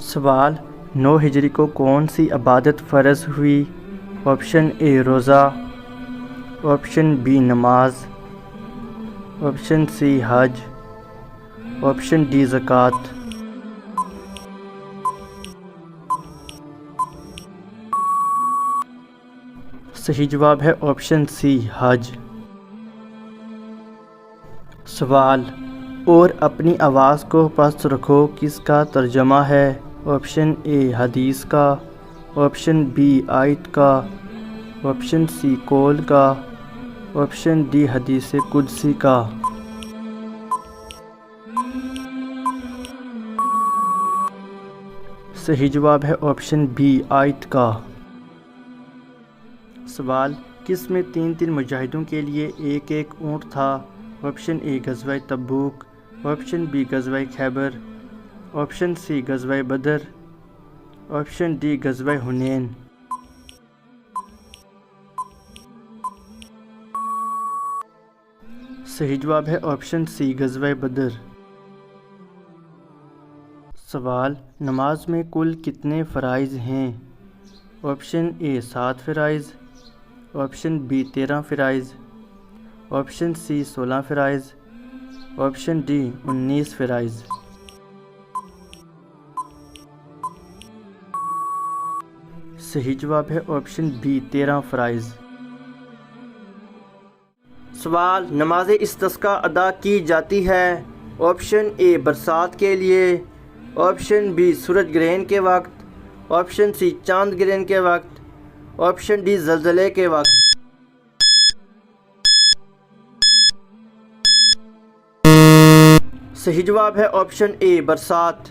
سوال 9 ہجری کو کون سی عبادت فرض ہوئی؟ آپشن اے روزہ، آپشن بی نماز، آپشن سی حج، آپشن ڈی زکوٰۃ۔ صحیح جواب ہے آپشن سی حج۔ سوال اور اپنی آواز کو پست رکھو کس کا ترجمہ ہے؟ آپشن اے حدیث کا، آپشن بی آیت کا، آپشن سی قول کا، آپشن ڈی حدیث قدسی کا۔ صحیح جواب ہے آپشن بی آیت کا۔ سوال کس میں 3 مجاہدوں کے لیے ایک اونٹ تھا؟ آپشن اے غزوہ تبوک، آپشن بی غزوہ خیبر، آپشن سی غزوہ بدر، آپشن ڈی غزوہ حنین۔ صحیح جواب ہے آپشن سی غزوہ بدر۔ سوال نماز میں کل کتنے فرائض ہیں؟ آپشن اے 7 فرائض، آپشن بی 13 فرائض، آپشن سی 16 فرائض، آپشن ڈی 19 فرائض۔ صحیح جواب ہے آپشن بی 13 فرائض۔ سوال نماز استسقاء ادا کی جاتی ہے؟ آپشن اے برسات کے لیے، آپشن بی سورج گرہن کے وقت، آپشن سی چاند گرہن کے وقت، آپشن ڈی زلزلے کے وقت۔ صحیح جواب ہے آپشن اے برسات۔